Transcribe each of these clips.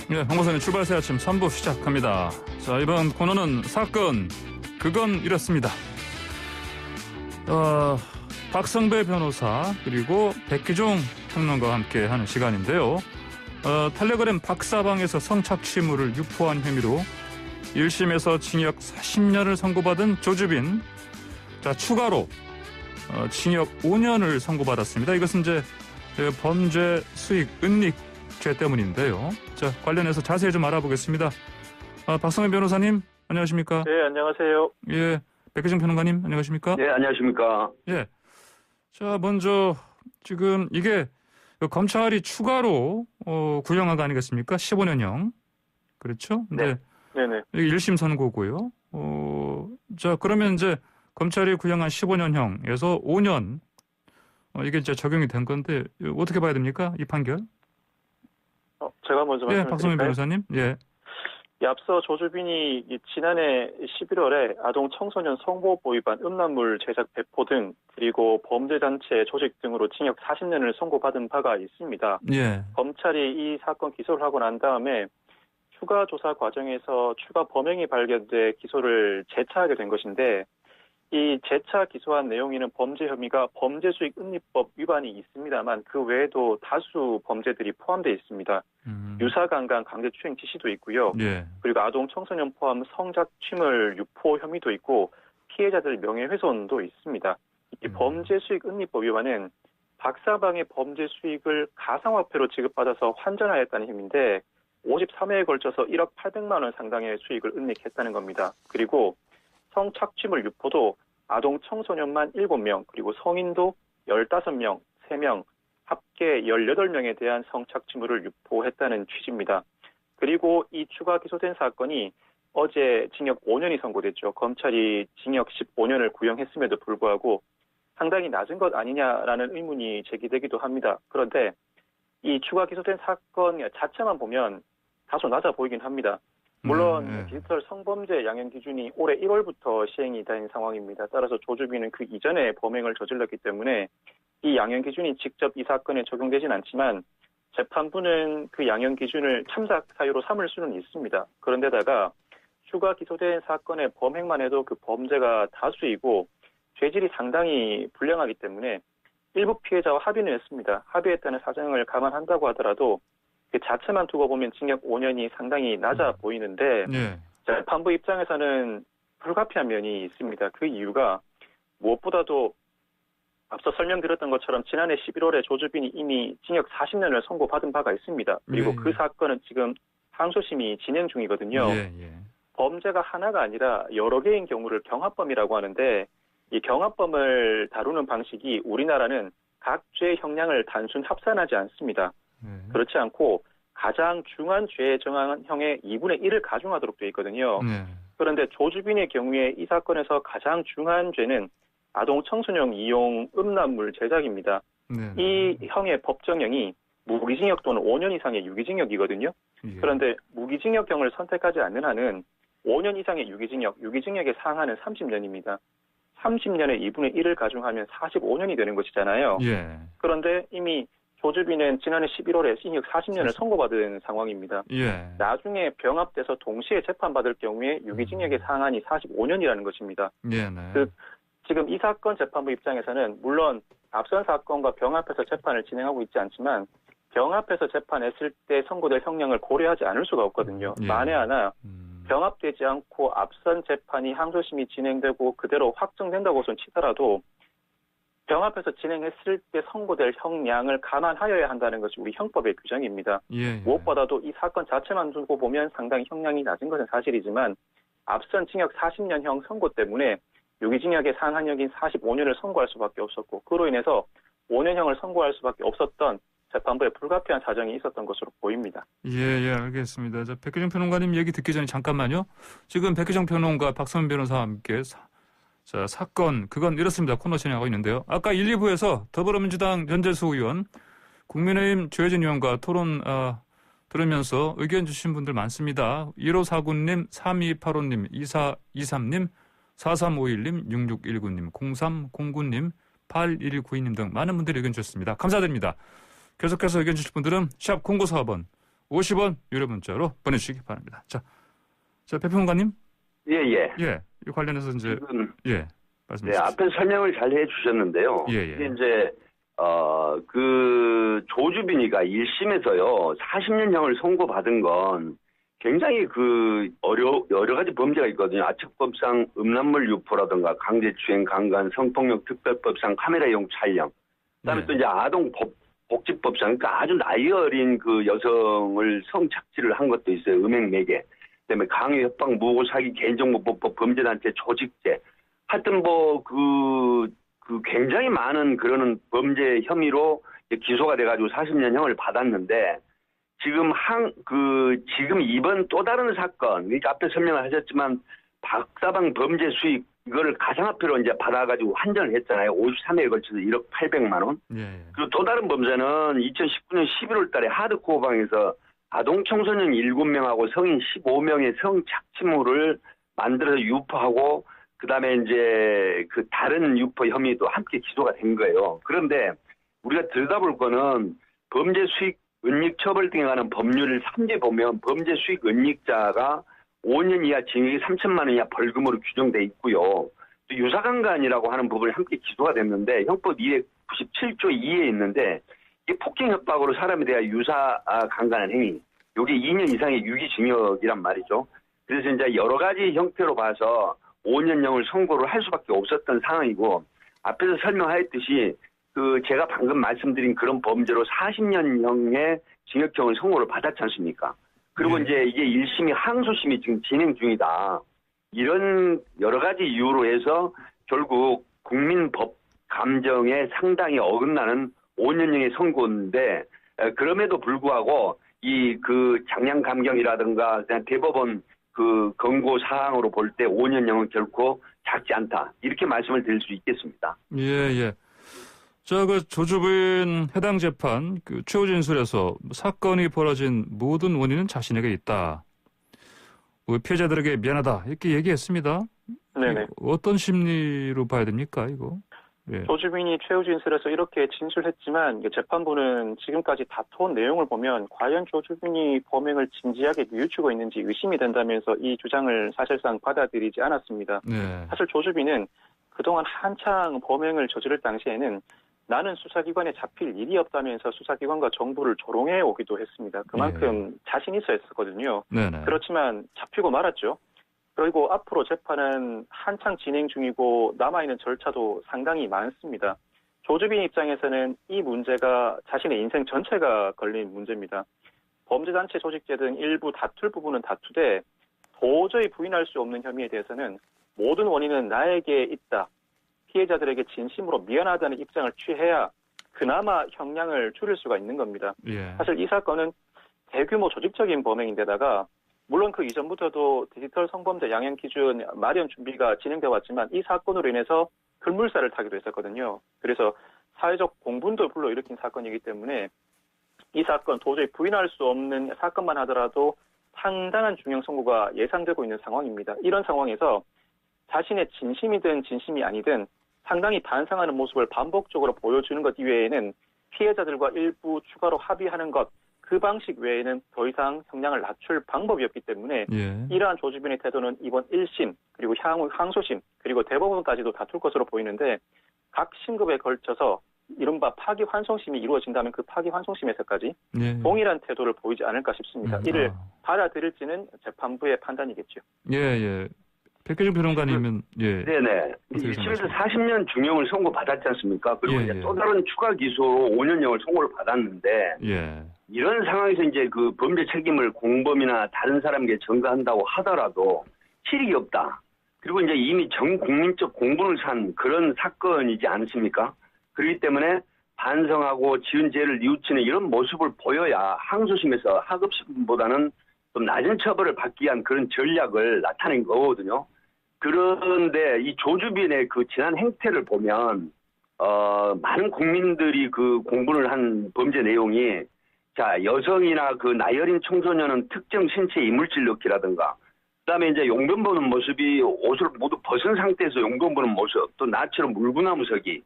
네, 황보선의 출발새 아침 3부 시작합니다. 자, 이번 코너는 사건, 그건 이렇습니다. 박성배 변호사 그리고 백기종 평론가와 함께 하는 시간인데요. 텔레그램 박사방에서 성착취물을 유포한 혐의로 1심에서 징역 40년을 선고받은 조주빈, 자, 추가로 징역 5년을 선고받았습니다. 이것은 이제 범죄 수익 은닉죄 때문인데요. 자, 관련해서 자세히 좀 알아보겠습니다. 박성배 변호사님, 안녕하십니까? 네, 안녕하세요. 예, 백기정 평론가님, 안녕하십니까? 네, 안녕하십니까? 예. 자, 먼저 지금 이게 검찰이 추가로 구형한 거 아니겠습니까? 15년형. 그렇죠? 네. 네네. 이게 1심 선고고요. 자, 그러면 이제 검찰이 구형한 15년형에서 5년 이게 이제 적용이 된 건데 어떻게 봐야 됩니까? 이 판결? 제가 먼저 예, 말씀드릴까요? 박성민 변호사님. 예. 앞서 조주빈이 지난해 11월에 아동 청소년 성보호법 위반 음란물 제작 배포 등 그리고 범죄단체 조직 등으로 징역 40년을 선고받은 바가 있습니다. 예. 검찰이 이 사건 기소를 하고 난 다음에 추가 조사 과정에서 추가 범행이 발견돼 기소를 재차하게 된 것인데, 이 재차 기소한 내용에는 범죄 혐의가 범죄수익 은닉법 위반이 있습니다만 그 외에도 다수 범죄들이 포함되어 있습니다. 유사강간 강제추행 지시도 있고요. 예. 그리고 아동 청소년 포함 성착취물 유포 혐의도 있고 피해자들 명예훼손도 있습니다. 이 범죄수익 은닉법 위반은 박사방의 범죄 수익을 가상화폐로 지급받아서 환전하였다는 혐의인데 53회에 걸쳐서 1억 800만 원 상당의 수익을 은닉했다는 겁니다. 그리고 성착취물 유포도 아동 청소년만 7명, 그리고 성인도 15명, 3명, 합계 18명에 대한 성착취물을 유포했다는 취지입니다. 그리고 이 추가 기소된 사건이 어제 징역 5년이 선고됐죠. 검찰이 징역 15년을 구형했음에도 불구하고 상당히 낮은 것 아니냐라는 의문이 제기되기도 합니다. 그런데 이 추가 기소된 사건 자체만 보면 다소 낮아 보이긴 합니다. 물론 디지털 성범죄 양형 기준이 올해 1월부터 시행이 된 상황입니다. 따라서 조주빈은 그 이전에 범행을 저질렀기 때문에 이 양형 기준이 직접 이 사건에 적용되진 않지만 재판부는 그 양형 기준을 참작 사유로 삼을 수는 있습니다. 그런데다가 추가 기소된 사건의 범행만 해도 그 범죄가 다수이고 죄질이 상당히 불량하기 때문에 일부 피해자와 합의는 했습니다. 합의했다는 사정을 감안한다고 하더라도 그 자체만 두고 보면 징역 5년이 상당히 낮아 보이는데 예. 재판부 입장에서는 불가피한 면이 있습니다. 그 이유가 무엇보다도 앞서 설명드렸던 것처럼 지난해 11월에 조주빈이 이미 징역 40년을 선고받은 바가 있습니다. 그리고 예. 그 사건은 지금 항소심이 진행 중이거든요. 예. 예. 범죄가 하나가 아니라 여러 개인 경우를 경합범이라고 하는데 이 경합범을 다루는 방식이 우리나라는 각 죄의 형량을 단순 합산하지 않습니다. 그렇지 않고 가장 중한 죄에 정한 형의 2분의 1을 가중하도록 되어 있거든요. 그런데 조주빈의 경우에 이 사건에서 가장 중한 죄는 아동 청소년 이용 음란물 제작입니다. 이 형의 법정형이 무기징역 또는 5년 이상의 유기징역이거든요. 예. 그런데 무기징역형을 선택하지 않는 한은 5년 이상의 유기징역, 유기징역의 상한은 30년입니다. 30년의 2분의 1을 가중하면 45년이 되는 것이잖아요. 예. 그런데 이미 조주빈은 지난해 11월에 징역 40년을 선고받은 상황입니다. 예. 나중에 병합돼서 동시에 재판받을 경우에 유기징역의 상한이 45년이라는 것입니다. 예. 네. 지금 이 사건 재판부 입장에서는 물론 앞선 사건과 병합해서 재판을 진행하고 있지 않지만 병합해서 재판했을 때 선고될 형량을 고려하지 않을 수가 없거든요. 예. 만에 하나 병합되지 않고 앞선 재판이 항소심이 진행되고 그대로 확정된다고선 치더라도 병합해서 진행했을 때 선고될 형량을 감안하여야 한다는 것이 우리 형법의 규정입니다. 예. 무엇보다도 이 사건 자체만 두고 보면 상당히 형량이 낮은 것은 사실이지만 앞선 징역 40년형 선고 때문에 유기징역의 상한형인 45년을 선고할 수밖에 없었고 그로 인해서 5년형을 선고할 수밖에 없었던 재판부에 불가피한 사정이 있었던 것으로 보입니다. 예, 알겠습니다. 자, 백기정 평론가님 얘기 듣기 전에 잠깐만요. 지금 백기정 평론가 박성민 변호사와 함께 자, 사건 그건 이렇습니다. 코너 진행하고 있는데요. 아까 1, 2부에서 더불어민주당 전재수 의원, 국민의힘 조혜진 의원과 토론 들으면서 의견 주신 분들 많습니다. 1549님, 3285님, 2423님, 4351님, 6619님, 0309님, 8192님 등 많은 분들이 의견 주셨습니다. 감사드립니다. 계속해서 의견 주실 분들은 샵 0945번, 50원 유료 문자로 보내주시기 바랍니다. 자, 배평론가님. 예. 이 관련해서 이제 지금 말씀해 네, 주시죠. 앞에 설명을 잘 해주셨는데요. 예. 이게 이제 그 조주빈이가 1심에서요 40년형을 선고받은 건 굉장히 그 여러 가지 범죄가 있거든요. 아측법상 음란물 유포라든가 강제추행, 강간, 성폭력 특별법상 카메라용 촬영. 그다음에 예. 또 이제 아동 복지법상 그러니까 아주 나이 어린 그 여성을 성착취를 한 것도 있어요. 음행 매개. 그다음에 강요, 협박, 무고, 사기, 개인정보법, 범죄단체, 조직죄. 하여튼 그 굉장히 많은 그런 범죄 혐의로 기소가 돼가지고 40년형을 받았는데 지금 지금 이번 또 다른 사건, 그러니까 앞에 설명을 하셨지만 박사방 범죄 수익 이거를 가상화폐로 이제 받아가지고 환전을 했잖아요. 53회에 걸쳐서 1억 800만 원. 예. 그리고 또 다른 범죄는 2019년 11월 달에 하드코어방에서 아동 청소년 7명하고 성인 15명의 성착취물을 만들어서 유포하고 그다음에 이제 그 다른 유포 혐의도 함께 기소가 된 거예요. 그런데 우리가 들여다볼 거는 범죄 수익 은닉 처벌 등에 관한 법률을 3제 보면 범죄 수익 은닉자가 5년 이하 징역이 3천만 원 이하 벌금으로 규정돼 있고요. 또 유사강간이라고 하는 부분이 함께 기소가 됐는데 형법 297조 2에 있는데 이게 폭행 협박으로 사람에 대한 유사강간한 행위. 이게 2년 이상의 유기징역이란 말이죠. 그래서 이제 여러 가지 형태로 봐서 5년형을 선고를 할 수밖에 없었던 상황이고 앞에서 설명하였듯이 제가 방금 말씀드린 그런 범죄로 40년형의 징역형을 선고를 받았지 않습니까? 그리고 이제 이게 1심이 항소심이 지금 진행 중이다. 이런 여러 가지 이유로 해서 결국 국민법 감정에 상당히 어긋나는 5년형의 선고인데 그럼에도 불구하고 그 장량 감경이라든가 그냥 대법원 그 권고 사항으로 볼 때 5년형은 결코 작지 않다. 이렇게 말씀을 드릴 수 있겠습니다. 예. 조주빈 해당 재판 최후 진술에서 사건이 벌어진 모든 원인은 자신에게 있다. 피해자들에게 미안하다 이렇게 얘기했습니다. 네네. 어떤 심리로 봐야 됩니까 이거? 예. 조주빈이 최후 진술에서 이렇게 진술했지만 재판부는 지금까지 다퉈온 내용을 보면 과연 조주빈이 범행을 진지하게 뉘우치고 있는지 의심이 된다면서 이 주장을 사실상 받아들이지 않았습니다. 네. 사실 조주빈은 그동안 한창 범행을 저지를 당시에는 나는 수사기관에 잡힐 일이 없다면서 수사기관과 정부를 조롱해 오기도 했습니다. 그만큼 자신 있어 했었거든요. 네네. 그렇지만 잡히고 말았죠. 그리고 앞으로 재판은 한창 진행 중이고 남아있는 절차도 상당히 많습니다. 조주빈 입장에서는 이 문제가 자신의 인생 전체가 걸린 문제입니다. 범죄단체 조직죄 등 일부 다툴 부분은 다투되 도저히 부인할 수 없는 혐의에 대해서는 모든 원인은 나에게 있다. 피해자들에게 진심으로 미안하다는 입장을 취해야 그나마 형량을 줄일 수가 있는 겁니다. 예. 사실 이 사건은 대규모 조직적인 범행인데다가 물론 그 이전부터도 디지털 성범죄 양형 기준 마련 준비가 진행되어 왔지만 이 사건으로 인해서 급물살을 타기도 했었거든요. 그래서 사회적 공분도 불러일으킨 사건이기 때문에 이 사건 도저히 부인할 수 없는 사건만 하더라도 상당한 중형 선고가 예상되고 있는 상황입니다. 이런 상황에서 자신의 진심이든 진심이 아니든 상당히 반성하는 모습을 반복적으로 보여주는 것 이외에는 피해자들과 일부 추가로 합의하는 것, 그 방식 외에는 더 이상 형량을 낮출 방법이 없기 때문에 이러한 조주빈의 태도는 이번 1심, 그리고 향후 항소심, 그리고 대법원까지도 다툴 것으로 보이는데 각 심급에 걸쳐서 이른바 파기환송심이 이루어진다면 그 파기환송심에서까지 동일한 태도를 보이지 않을까 싶습니다. 이를 받아들일지는 재판부의 판단이겠죠. 예. 백혜정 변호사님은 네네. 1심에서 40년 중형을 선고받았지 않습니까? 그리고 이제 또 다른 추가 기소로 5년형을 선고를 받았는데 이런 상황에서 이제 그 범죄 책임을 공범이나 다른 사람에게 전가한다고 하더라도 실익이 없다. 그리고 이제 이미 전 국민적 공분을 산 그런 사건이지 않습니까? 그렇기 때문에 반성하고 지은 죄를 뉘우치는 이런 모습을 보여야 항소심에서 하급심보다는 좀 낮은 처벌을 받기 위한 그런 전략을 나타낸 거거든요. 그런데 이 조주빈의 그 지난 행태를 보면 많은 국민들이 그 공분을 한 범죄 내용이 여성이나 그 나이 어린 청소년은 특정 신체 이물질 넣기라든가 그다음에 이제 용변 보는 모습이 옷을 모두 벗은 상태에서 용변 보는 모습 또 나처럼 물구나무 서기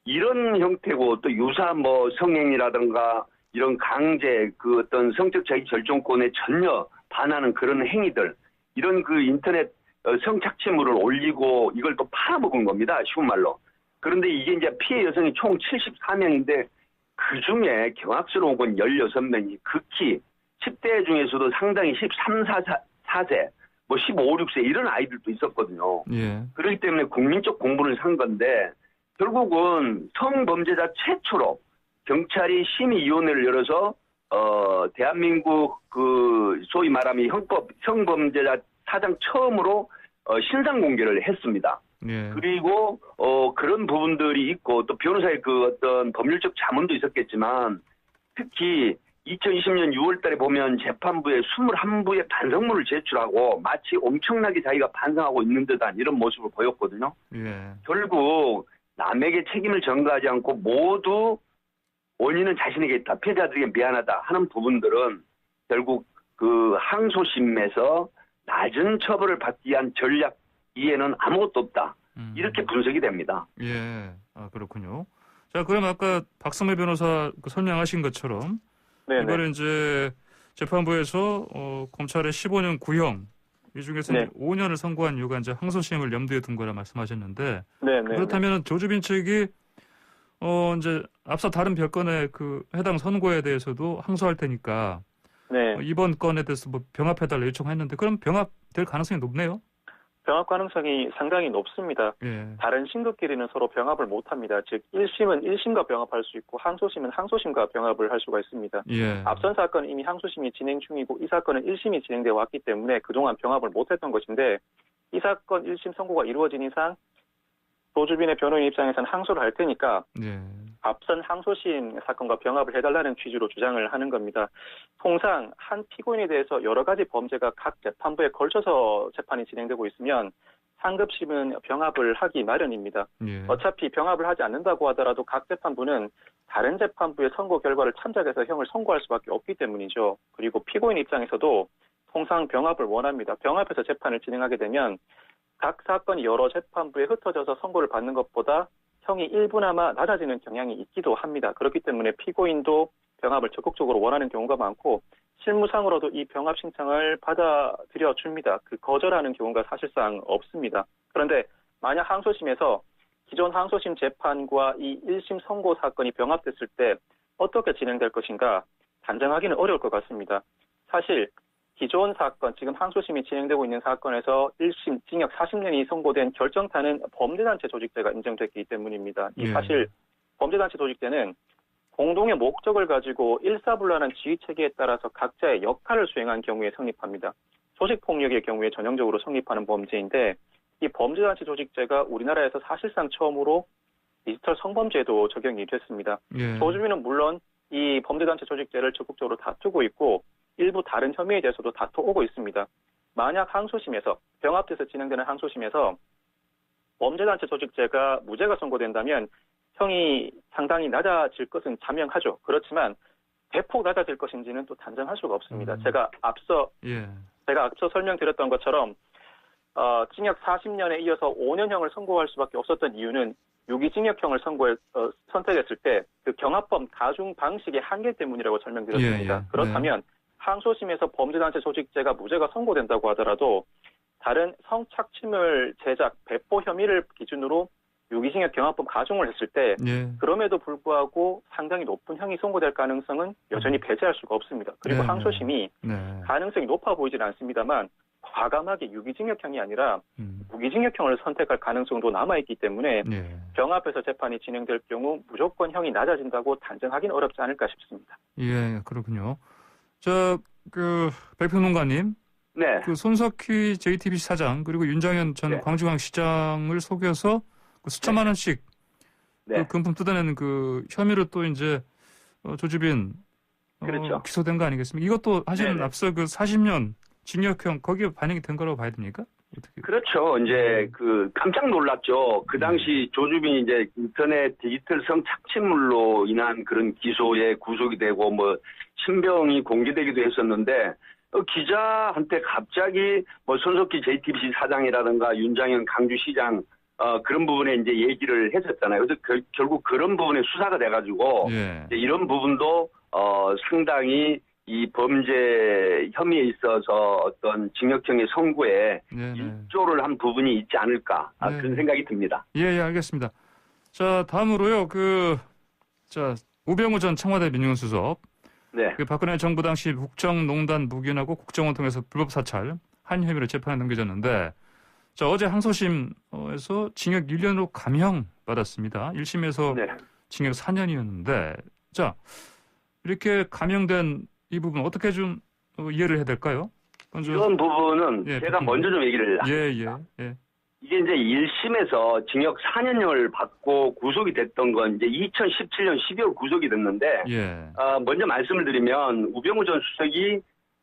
이런 형태고 또 유사 성행이라든가 이런 강제 그 어떤 성적 자기 결정권에 전혀 반하는 그런 행위들, 이런 그 인터넷 성착취물을 올리고 이걸 또 팔아먹은 겁니다. 쉬운 말로. 그런데 이게 이제 피해 여성이 총 74명인데 그 중에 경악스러운 건 16명이 극히 10대 중에서도 상당히 13, 4세, 뭐 15, 16세 이런 아이들도 있었거든요. 예. 그렇기 때문에 국민적 공분을 산 건데 결국은 성범죄자 최초로 경찰이 심의위원회를 열어서 대한민국 그 소위 말하면 형법 성범죄자 사상 처음으로 신상 공개를 했습니다. 예. 그리고 그런 부분들이 있고 또 변호사의 그 어떤 법률적 자문도 있었겠지만 특히 2020년 6월달에 보면 재판부에 21부의 반성문을 제출하고 마치 엄청나게 자기가 반성하고 있는 듯한 이런 모습을 보였거든요. 예. 결국 남에게 책임을 전가하지 않고 모두 원인은 자신에게 있다. 피해자들에게 미안하다 하는 부분들은 결국 그 항소심에서 낮은 처벌을 받기 위한 전략 이에는 아무것도 없다. 이렇게 분석이 됩니다. 예. 아, 그렇군요. 자, 그럼 아까 박성배 변호사 설명하신 것처럼 네네. 이번에 이제 재판부에서 검찰의 15년 구형 이 중에서 네. 5년을 선고한 이유가 이제 항소심을 염두에 둔 거라 말씀하셨는데 네네. 그렇다면 조주빈 측이 이제 앞서 다른 별건의 그 해당 선고에 대해서도 항소할 테니까 네. 이번 건에 대해서 뭐 병합해달라 요청했는데 그럼 병합될 가능성이 높네요. 병합 가능성이 상당히 높습니다. 예. 다른 신급끼리는 서로 병합을 못합니다. 즉 1심은 1심과 병합할 수 있고 항소심은 항소심과 병합을 할 수가 있습니다. 예. 앞선 사건은 이미 항소심이 진행 중이고 이 사건은 1심이 진행되어 왔기 때문에 그동안 병합을 못했던 것인데 이 사건 1심 선고가 이루어진 이상 조주빈의 변호인 입장에서는 항소를 할 테니까 예. 앞선 항소심 사건과 병합을 해달라는 취지로 주장을 하는 겁니다. 통상 한 피고인에 대해서 여러 가지 범죄가 각 재판부에 걸쳐서 재판이 진행되고 있으면 상급심은 병합을 하기 마련입니다. 예. 어차피 병합을 하지 않는다고 하더라도 각 재판부는 다른 재판부의 선고 결과를 참작해서 형을 선고할 수밖에 없기 때문이죠. 그리고 피고인 입장에서도 통상 병합을 원합니다. 병합해서 재판을 진행하게 되면 각 사건이 여러 재판부에 흩어져서 선고를 받는 것보다 형이 일부나마 낮아지는 경향이 있기도 합니다. 그렇기 때문에 피고인도 병합을 적극적으로 원하는 경우가 많고 실무상으로도 이 병합 신청을 받아들여 줍니다. 그 거절하는 경우가 사실상 없습니다. 그런데 만약 항소심에서 기존 항소심 재판과 이 1심 선고 사건이 병합됐을 때 어떻게 진행될 것인가 단정하기는 어려울 것 같습니다. 사실 기존 사건, 지금 항소심이 진행되고 있는 사건에서 1심 징역 40년이 선고된 결정타는 범죄단체 조직죄가 인정됐기 때문입니다. 이 예. 사실 범죄단체 조직죄는 공동의 목적을 가지고 일사불란한 지휘체계에 따라서 각자의 역할을 수행한 경우에 성립합니다. 조직폭력의 경우에 전형적으로 성립하는 범죄인데 이 범죄단체 조직죄가 우리나라에서 사실상 처음으로 디지털 성범죄에도 적용이 됐습니다. 예. 조주빈은 물론 이 범죄단체 조직죄를 적극적으로 다투고 있고 일부 다른 혐의에 대해서도 다투오고 있습니다. 만약 항소심에서 병합돼서 진행되는 항소심에서 범죄단체 조직죄가 무죄가 선고된다면 형이 상당히 낮아질 것은 자명하죠. 그렇지만 대폭 낮아질 것인지는 또 단정할 수가 없습니다. 제가 앞서 설명드렸던 것처럼 징역 40년에 이어서 5년형을 선고할 수밖에 없었던 이유는 유기징역형을 선택했을 때 그 경합범 가중 방식의 한계 때문이라고 설명드렸습니다. 예. 그렇다면 항소심에서 범죄단체 조직죄가 무죄가 선고된다고 하더라도 다른 성착취물 제작, 배포 혐의를 기준으로 유기징역 경합범 가중을 했을 때 예. 그럼에도 불구하고 상당히 높은 형이 선고될 가능성은 여전히 배제할 수가 없습니다. 그리고 네. 항소심이 네. 가능성이 높아 보이지는 않습니다만 과감하게 유기징역형이 아니라 무기징역형을 선택할 가능성도 남아있기 때문에 예. 병합해서 재판이 진행될 경우 무조건 형이 낮아진다고 단정하기는 어렵지 않을까 싶습니다. 예, 그렇군요. 백평론가님, 네. 그 손석희 JTBC 사장 그리고 윤장현 전 네. 광주광시장을 속여서 그 수천만 원씩 네. 그 금품 뜯어내는 그 혐의로 또 이제 조주빈 그렇죠. 기소된 거 아니겠습니까? 이것도 사실은 네네. 앞서 그 40년 징역형 거기에 반영이 된 거라고 봐야 됩니까? 어떻게? 그렇죠. 이제 깜짝 놀랐죠. 그 당시 조주빈이 이제 인터넷 디지털 성착취물로 인한 그런 기소에 구속이 되고 뭐 신병이 공개되기도 했었는데 기자한테 갑자기 뭐 손석희 JTBC 사장이라든가 윤장현 강주시장 그런 부분에 이제 얘기를 했었잖아요. 그래서 결국 그런 부분에 수사가 돼가지고 예. 이제 이런 부분도 상당히 이 범죄 혐의에 있어서 어떤 징역형의 선고에 네네. 일조를 한 부분이 있지 않을까 그런 생각이 듭니다. 예, 알겠습니다. 자, 다음으로요. 우병우 전 청와대 민정수석. 네. 그 박근혜 정부 당시 국정농단 묵인하고 국정원 통해서 불법 사찰 한 혐의로 재판에 넘겨졌는데 자, 어제 항소심에서 징역 1년으로 감형 받았습니다. 1심에서 네. 징역 4년이었는데 자, 이렇게 감형된 이 부분 어떻게 좀 이해를 해야 될까요? 먼저 이런 부분은 예, 제가 먼저 좀 얘기를 예. 이게 이제 1심에서 징역 4년형을 받고 구속이 됐던 건 이제 2017년 12월 구속이 됐는데 예. 먼저 말씀을 드리면 우병우 전 수석이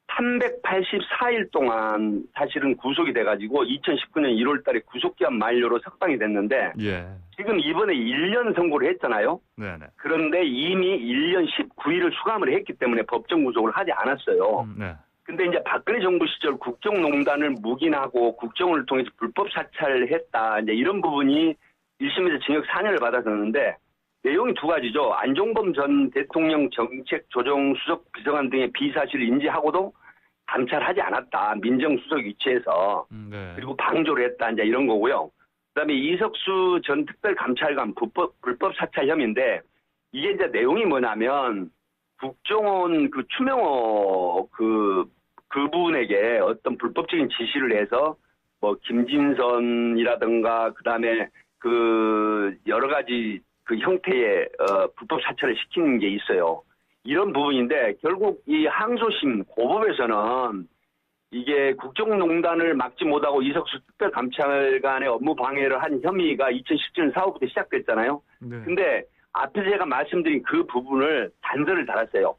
384일 동안 사실은 구속이 돼가지고 2019년 1월 달에 구속기한 만료로 석방이 됐는데 예. 지금 이번에 1년 선고를 했잖아요. 네네. 그런데 이미 1년 19일을 수감을 했기 때문에 법정 구속을 하지 않았어요. 네. 근데 이제 박근혜 정부 시절 국정농단을 묵인하고 국정원을 통해서 불법 사찰을 했다. 이제 이런 부분이 1심에서 징역 4년을 받았었는데 내용이 두 가지죠. 안종범 전 대통령 정책조정수석 비서관 등의 비사실을 인지하고도 감찰하지 않았다. 민정수석 위치에서. 네. 그리고 방조를 했다. 이제 이런 거고요. 그다음에 이석수 전 특별감찰관 불법 사찰 혐의인데 이게 이제 내용이 뭐냐면 국정원 그 추명호 그분에게 어떤 불법적인 지시를 해서 뭐 김진선이라든가 그다음에 그 여러 가지 그 형태의 불법 사찰을 시키는 게 있어요. 이런 부분인데 결국 이 항소심 고법에서는 이게 국정농단을 막지 못하고 이석수 특별감찰관의 업무 방해를 한 혐의가 2017년 4월부터 시작됐잖아요. 네. 근데 앞에 제가 말씀드린 그 부분을 단서를 달았어요.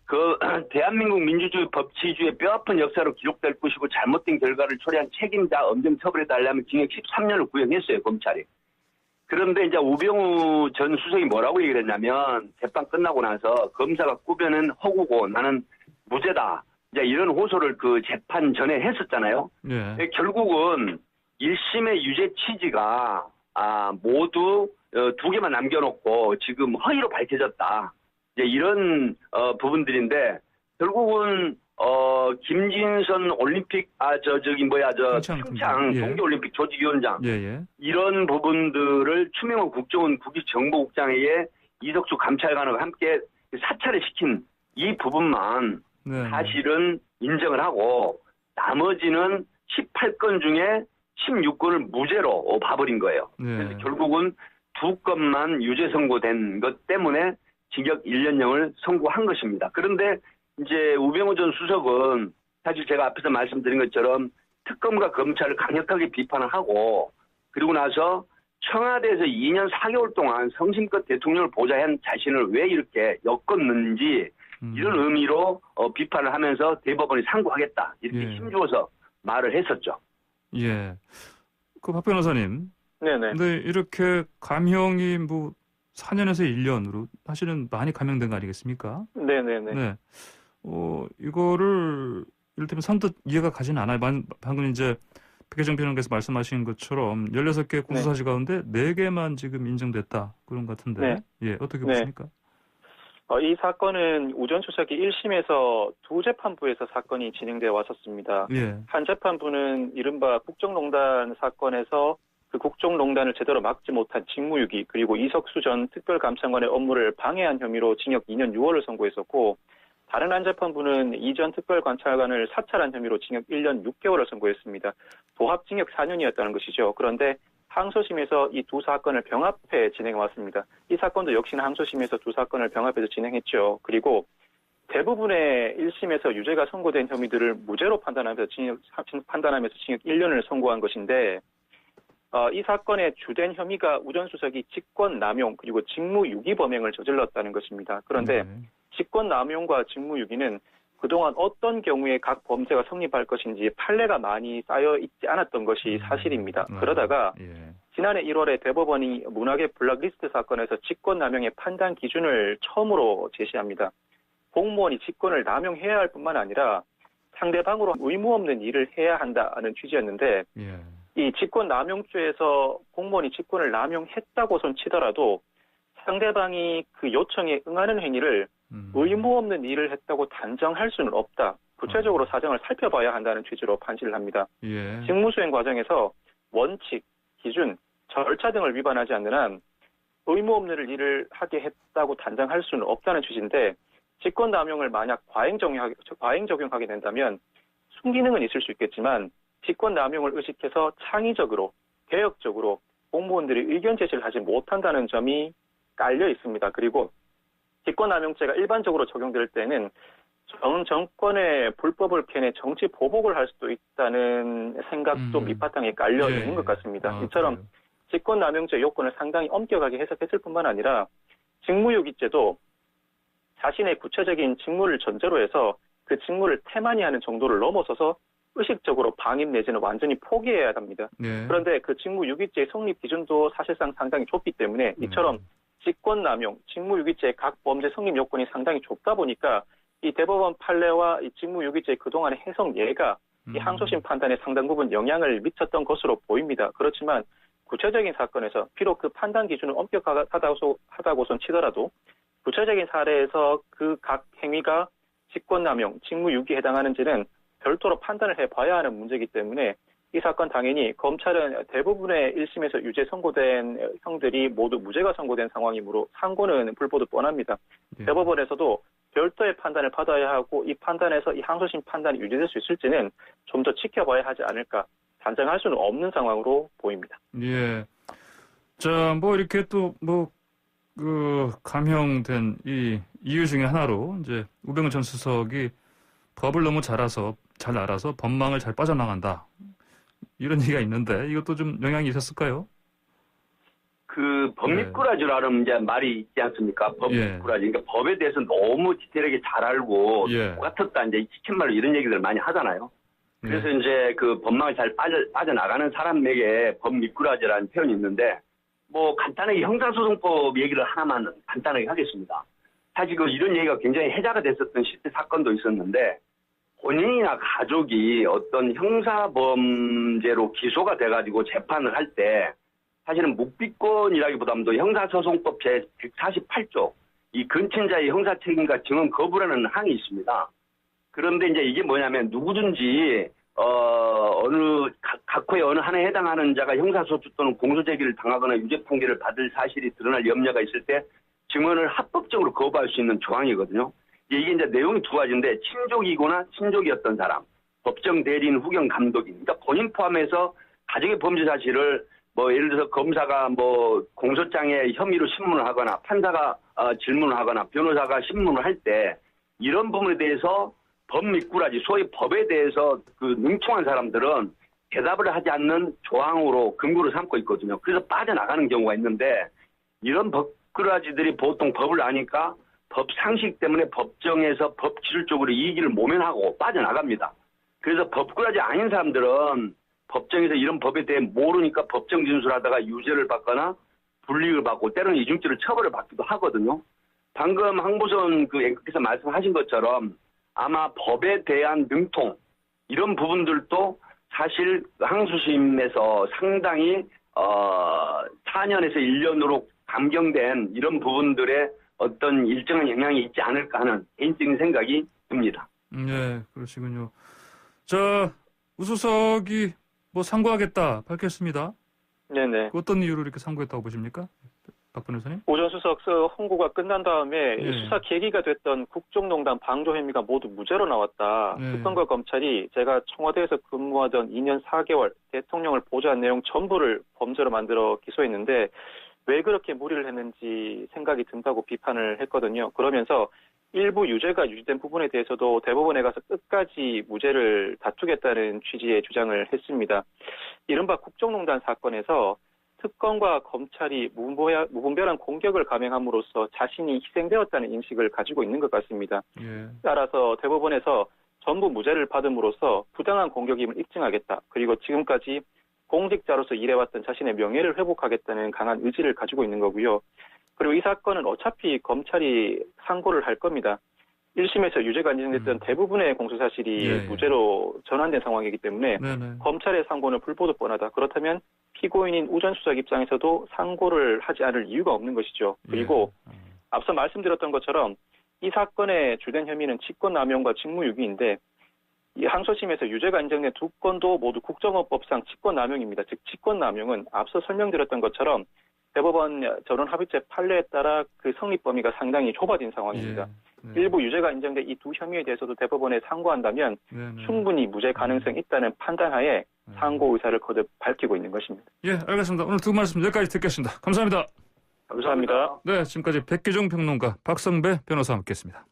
그 대한민국 민주주의 법치주의 뼈아픈 역사로 기록될 것이고 잘못된 결과를 초래한 책임자 엄정 처벌해달라면 징역 13년을 구형했어요, 검찰이. 그런데 이제 우병우 전 수석이 뭐라고 얘기를 했냐면 재판 끝나고 나서 검사가 꾸며낸 허구고 나는 무죄다. 이제 이런 호소를 그 재판 전에 했었잖아요. 네. 결국은 1심의 유죄 취지가 모두 두 개만 남겨놓고 지금 허위로 밝혀졌다. 이제 이런 부분들인데 결국은 김진선 올림픽 평창 예. 동계올림픽 조직위원장 예. 이런 부분들을 추명호 국정원 국정정보국장에게 이석수 감찰관과 함께 사찰을 시킨 이 부분만 네. 사실은 인정을 하고 나머지는 18건 중에 16건을 무죄로 봐버린 거예요. 네. 그래서 결국은 두 건만 유죄 선고된 것 때문에 징역 1년형을 선고한 것입니다. 그런데 이제 우병우 전 수석은 사실 제가 앞에서 말씀드린 것처럼 특검과 검찰을 강력하게 비판을 하고 그리고 나서 청와대에서 2년 4개월 동안 성심껏 대통령을 보좌한 자신을 왜 이렇게 엮었는지 이런 의미로 비판을 하면서 대법원이 상고하겠다 이렇게 예. 힘주어서 말을 했었죠. 예. 그 박 변호사님. 네네. 근데 이렇게 감형이 4년에서 1년으로 사실은 많이 감형된 거 아니겠습니까? 네네네. 네. 이거를 이를테면 선뜻 이해가 가지는 않아요. 방금 이제 백혜정 변호사께서 말씀하신 것처럼 16개 공소사실 가운데 4개만 지금 인정됐다. 그런 것 같은데. 네. 예, 어떻게 네. 보십니까? 이 사건은 우 전 수석이 1심에서 두 재판부에서 사건이 진행되어 왔었습니다. 예. 한 재판부는 이른바 국정농단 사건에서 그 국정농단을 제대로 막지 못한 직무유기 그리고 이석수 전 특별감찰관의 업무를 방해한 혐의로 징역 2년 6월을 선고했었고 다른 한 재판부는 이 전 특별감찰관을 사찰한 혐의로 징역 1년 6개월을 선고했습니다. 도합징역 4년이었다는 것이죠. 그런데 항소심에서 이 두 사건을 병합해 진행해왔습니다. 이 사건도 역시나 항소심에서 두 사건을 병합해서 진행했죠. 그리고 대부분의 1심에서 유죄가 선고된 혐의들을 무죄로 판단하면서 징역 1년을 선고한 것인데 이 사건의 주된 혐의가 우 전 수석이 직권남용 그리고 직무유기 범행을 저질렀다는 것입니다. 그런데 직권남용과 직무유기는 그동안 어떤 경우에 각 범죄가 성립할 것인지 판례가 많이 쌓여 있지 않았던 것이 사실입니다. 그러다가 지난해 1월에 대법원이 문학의 블랙리스트 사건에서 직권남용의 판단 기준을 처음으로 제시합니다. 공무원이 직권을 남용해야 할 뿐만 아니라 상대방으로 의무 없는 일을 해야 한다는 취지였는데 이 직권남용죄에서 공무원이 직권을 남용했다고선 치더라도 상대방이 그 요청에 응하는 행위를 의무 없는 일을 했다고 단정할 수는 없다. 구체적으로 사정을 살펴봐야 한다는 취지로 판시를 합니다. 예. 직무수행 과정에서 원칙, 기준, 절차 등을 위반하지 않는 한 의무 없는 일을 하게 했다고 단정할 수는 없다는 취지인데 직권남용을 만약 과잉 적용하게 된다면 순기능은 있을 수 있겠지만 직권남용을 의식해서 창의적으로 개혁적으로 공무원들이 의견 제시를 하지 못한다는 점이 깔려 있습니다. 그리고 직권남용죄가 일반적으로 적용될 때는 전 정권의 불법을 캐내 정치 보복을 할 수도 있다는 생각도 밑바탕에 깔려 있는 것 같습니다. 이처럼 그래요. 직권남용죄 요건을 상당히 엄격하게 해석했을 뿐만 아니라 직무유기죄도 자신의 구체적인 직무를 전제로 해서 그 직무를 태만히 하는 정도를 넘어서서 의식적으로 방임 내지는 완전히 포기해야 합니다. 예. 그런데 그 직무유기죄의 성립 기준도 사실상 상당히 좁기 때문에 이처럼 직권남용, 직무유기죄의 각 범죄 성립 요건이 상당히 좁다 보니까 이 대법원 판례와 이 직무유기죄의 그동안의 해석예가 이 항소심 판단에 상당 부분 영향을 미쳤던 것으로 보입니다. 그렇지만 구체적인 사건에서 비록 그 판단 기준은 엄격하다고선 치더라도 구체적인 사례에서 그 각 행위가 직권남용, 직무유기에 해당하는지는 별도로 판단을 해봐야 하는 문제이기 때문에 이 사건 당연히 검찰은 대부분의 1심에서 유죄 선고된 형들이 모두 무죄가 선고된 상황이므로 상고는 불보듯 뻔합니다. 예. 대법원에서도 별도의 판단을 받아야 하고 이 판단에서 이 항소심 판단이 유지될 수 있을지는 좀 더 지켜봐야 하지 않을까 단정할 수는 없는 상황으로 보입니다. 예. 자, 뭐 이렇게 또 감형된 이 이유 중에 하나로 이제 우병우 전 수석이 법을 너무 잘 알아서 법망을 잘 빠져나간다. 이런 얘기가 있는데 이것도 좀 영향이 있었을까요? 그 법미꾸라지라는 이제 말이 있지 않습니까? 법미꾸라지. 그러니까 법에 대해서 너무 디테일하게 잘 알고 똑같았다 이제 시쳇말로 이런 얘기들 많이 하잖아요. 그래서 이제 그 법망을 잘 빠져나가는 사람에게 법미꾸라지라는 표현이 있는데 뭐 간단하게 형사소송법 얘기를 하나만 간단하게 하겠습니다. 사실 이런 얘기가 굉장히 해자가 됐었던 실제 사건도 있었는데 본인이나 가족이 어떤 형사범죄로 기소가 돼가지고 재판을 할 때 사실은 묵비권이라기보다도 형사소송법 제148조 이 근친자의 형사책임과 증언 거부라는 항이 있습니다. 그런데 이제 이게 뭐냐면 누구든지 각호의 어느 하나에 해당하는 자가 형사소추 또는 공소제기를 당하거나 유죄 판결을 받을 사실이 드러날 염려가 있을 때 증언을 합법적으로 거부할 수 있는 조항이거든요. 이게 이제 내용이 두 가지인데 친족이거나 친족이었던 사람, 법정 대리인, 후견 감독인, 그러니까 본인 포함해서 가정의 범죄 사실을 뭐 예를 들어서 검사가 뭐 공소장에 혐의로 신문을 하거나 판사가 질문을 하거나 변호사가 신문을 할 때 이런 부분에 대해서 법미꾸라지 소위 법에 대해서 그 능통한 사람들은 대답을 하지 않는 조항으로 근거로 삼고 있거든요. 그래서 빠져나가는 경우가 있는데 이런 법꾸라지들이 보통 법을 아니까 법 상식 때문에 법정에서 법 기술적으로 이의를 모면하고 빠져나갑니다. 그래서 법꾸라지 아닌 사람들은 법정에서 이런 법에 대해 모르니까 법정 진술하다가 유죄를 받거나 불이익을 받고 때로는 이중죄를 처벌을 받기도 하거든요. 방금 황보선 그 앵커께서 말씀하신 것처럼 아마 법에 대한 능통 이런 부분들도 사실 항소심에서 상당히 4년에서 1년으로 감경된 이런 부분들의 어떤 일정한 영향이 있지 않을까 하는 개인적인 생각이 듭니다. 네, 그러시군요. 자, 우수석이 뭐 상고하겠다 밝혔습니다. 네네. 어떤 이유로 이렇게 상고했다고 보십니까? 박 변호사님? 오 전 수석 홍고가 끝난 다음에 수사 계기가 됐던 국정농단 방조 혐의가 모두 무죄로 나왔다. 특검과 검찰이 제가 청와대에서 근무하던 2년 4개월 대통령을 보좌한 내용 전부를 범죄로 만들어 기소했는데 왜 그렇게 무리를 했는지 생각이 든다고 비판을 했거든요. 그러면서 일부 유죄가 유지된 부분에 대해서도 대법원에 가서 끝까지 무죄를 다투겠다는 취지의 주장을 했습니다. 이른바 국정농단 사건에서 특검과 검찰이 무분별한 공격을 감행함으로써 자신이 희생되었다는 인식을 가지고 있는 것 같습니다. 따라서 대법원에서 전부 무죄를 받음으로써 부당한 공격임을 입증하겠다. 그리고 지금까지 공직자로서 일해왔던 자신의 명예를 회복하겠다는 강한 의지를 가지고 있는 거고요. 그리고 이 사건은 어차피 검찰이 상고를 할 겁니다. 1심에서 유죄가 인정됐던 대부분의 공소사실이 무죄로 전환된 상황이기 때문에 검찰의 상고는 불보듯 뻔하다. 그렇다면 피고인인 우 전 수석 입장에서도 상고를 하지 않을 이유가 없는 것이죠. 그리고 앞서 말씀드렸던 것처럼 이 사건의 주된 혐의는 직권남용과 직무유기인데 이 항소심에서 유죄가 인정된 두 건도 모두 국정원법상 직권남용입니다. 즉 직권남용은 앞서 설명드렸던 것처럼 대법원 전원합의체 판례에 따라 그 성립 범위가 상당히 좁아진 상황입니다. 네. 일부 유죄가 인정된 이 두 혐의에 대해서도 대법원에 상고한다면 네. 충분히 무죄 가능성이 있다는 판단하에 상고 의사를 거듭 밝히고 있는 것입니다. 예, 알겠습니다. 오늘 두 말씀 여기까지 듣겠습니다. 감사합니다. 감사합니다. 네, 지금까지 백기종 평론가, 박성배 변호사와 함께했습니다.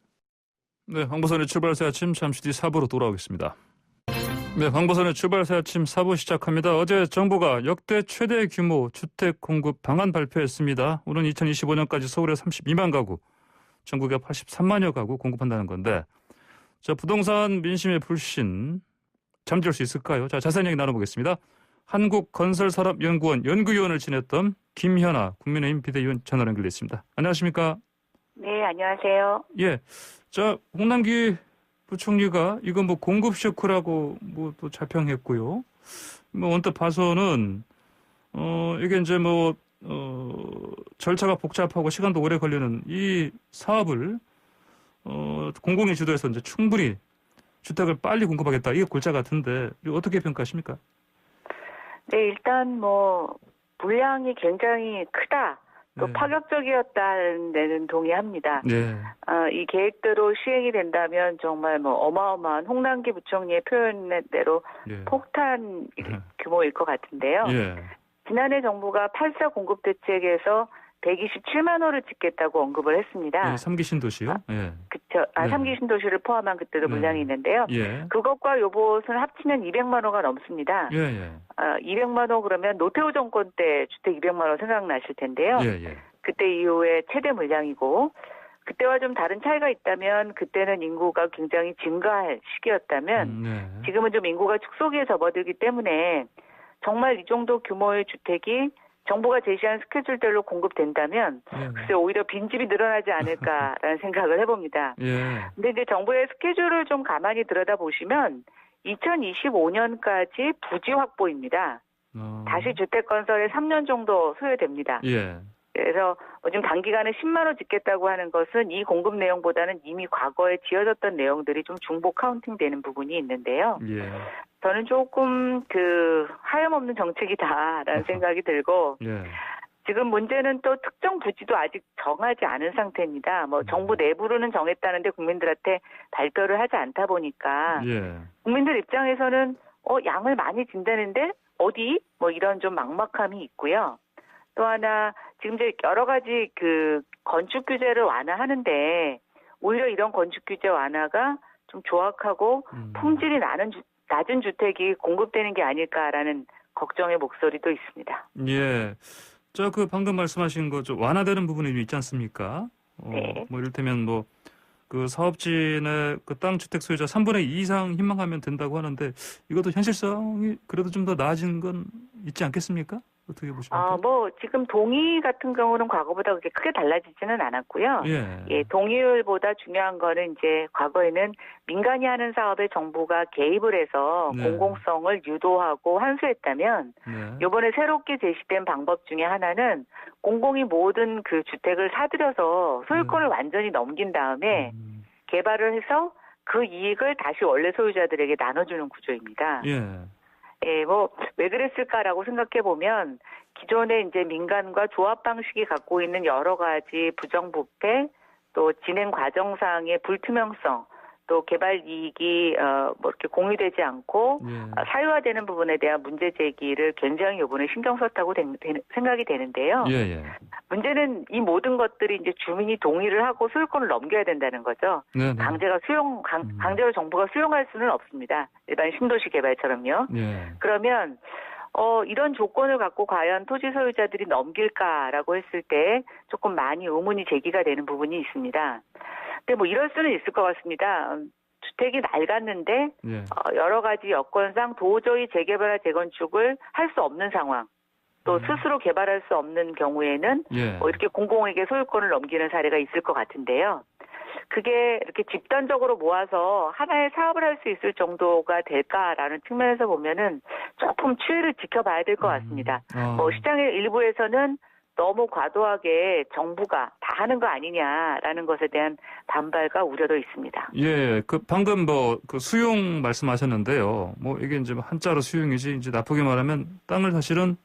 네, 황보선의 출발새 아침 잠시 뒤 4부로 돌아오겠습니다. 네, 황보선의 출발새 아침 4부 시작합니다. 어제 정부가 역대 최대 규모 주택 공급 방안 발표했습니다. 오는 2025년까지 서울에 32만 가구, 전국에 83만여 가구 공급한다는 건데, 자, 부동산 민심의 불신 잠재울 수 있을까요? 자, 자세한 얘기 나눠보겠습니다. 한국건설산업연구원 연구위원을 지냈던 김현아 국민의힘 비대위원 전화 연결돼 있습니다. 안녕하십니까? 네, 안녕하세요. 예, 자, 홍남기 부총리가 이거 뭐 공급 쇼크라고 뭐 또 자평했고요. 뭐 언뜻 봐서는 이게 이제 뭐 절차가 복잡하고 시간도 오래 걸리는 이 사업을 공공이 주도해서 이제 충분히 주택을 빨리 공급하겠다. 이게 골자 같은데 이거 어떻게 평가하십니까? 네, 일단 뭐 물량이 굉장히 크다, 또 네. 파격적이었다는 데는 동의합니다. 네. 이 계획대로 시행이 된다면 정말 뭐 어마어마한 홍남기 부총리의 표현대로 예. 폭탄 규모일 것 같은데요. 예. 지난해 정부가 8사 공급 대책에서 127만 호를 짓겠다고 언급을 했습니다. 예, 3기 신도시요? 예. 그쵸. 네. 3기 신도시를 포함한 그때도 네. 물량이 있는데요. 예. 그것과 요것은 합치면 200만 호가 넘습니다. 예, 예. 200만 호 그러면 노태우 정권 때 주택 200만 호 생각나실 텐데요. 예, 예. 그때 이후에 최대 물량이고, 그때와 좀 다른 차이가 있다면 그때는 인구가 굉장히 증가할 시기였다면 네. 지금은 좀 인구가 축소기에 접어들기 때문에 정말 이 정도 규모의 주택이 정부가 제시한 스케줄대로 공급된다면 예. 글쎄 오히려 빈집이 늘어나지 않을까라는 생각을 해봅니다. 예. 근데 이제 정부의 스케줄을 좀 가만히 들여다보시면 2025년까지 부지 확보입니다. 다시 주택 건설에 3년 정도 소요됩니다. 예. 그래서 지금 단기간에 10만 호 짓겠다고 하는 것은 이 공급 내용보다는 이미 과거에 지어졌던 내용들이 좀 중복 카운팅되는 부분이 있는데요. 예. 저는 조금 하염없는 정책이다라는 생각이 들고, 예. 지금 문제는 또 특정 부지도 아직 정하지 않은 상태입니다. 뭐 정부 내부로는 정했다는데 국민들한테 발표를 하지 않다 보니까 예. 국민들 입장에서는 양을 많이 진다는데 어디? 뭐 이런 좀 막막함이 있고요. 또 하나 지금 이제 여러 가지 건축 규제를 완화하는데 오히려 이런 건축 규제 완화가 좀 조악하고 품질이 낮은 주택이 공급되는 게 아닐까라는 걱정의 목소리도 있습니다. 예. 저 방금 말씀하신 거 좀 완화되는 부분이 있지 않습니까? 네. 뭐 이를테면 뭐 사업진의 땅 주택 소유자 3분의 2 이상 희망하면 된다고 하는데 이것도 현실성이 그래도 좀 더 나아진 건 있지 않겠습니까? 어떻게 보십니까? 뭐 지금 동의 같은 경우는 과거보다 그렇게 크게 달라지지는 않았고요. 예. 동의율보다 중요한 거는 이제 과거에는 민간이 하는 사업에 정부가 개입을 해서 네. 공공성을 유도하고 환수했다면 네. 이번에 새롭게 제시된 방법 중에 하나는 공공이 모든 그 주택을 사들여서 소유권을 완전히 넘긴 다음에 개발을 해서 그 이익을 다시 원래 소유자들에게 나눠주는 구조입니다. 예. 예, 왜 그랬을까라고 생각해 보면 기존에 이제 민간과 조합 방식이 갖고 있는 여러 가지 부정부패, 또 진행 과정상의 불투명성, 또 개발 이익이 이렇게 공유되지 않고 예. 사유화되는 부분에 대한 문제 제기를 굉장히 이번에 신경 썼다고 생각이 되는데요. 예, 예. 문제는 이 모든 것들이 이제 주민이 동의를 하고 소유권을 넘겨야 된다는 거죠. 네, 네. 강제로 정부가 수용할 수는 없습니다. 일반 신도시 개발처럼요. 예. 그러면 이런 조건을 갖고 과연 토지 소유자들이 넘길까라고 했을 때 조금 많이 의문이 제기가 되는 부분이 있습니다. 근데 뭐 이럴 수는 있을 것 같습니다. 주택이 낡았는데 예. 여러 가지 여건상 도저히 재개발과 재건축을 할 수 없는 상황, 또 스스로 개발할 수 없는 경우에는 예. 이렇게 공공에게 소유권을 넘기는 사례가 있을 것 같은데요. 그게 이렇게 집단적으로 모아서 하나의 사업을 할 수 있을 정도가 될까라는 측면에서 보면은 조금 추이를 지켜봐야 될 것 같습니다. 시장의 일부에서는 너무 과도하게 정부가 다 하는 거 아니냐라는 것에 대한 반발과 우려도 있습니다. 예, 그 방금 그 수용 말씀하셨는데요. 뭐 이게 이제 한자로 수용이지 이제 나쁘게 말하면 땅을 사실은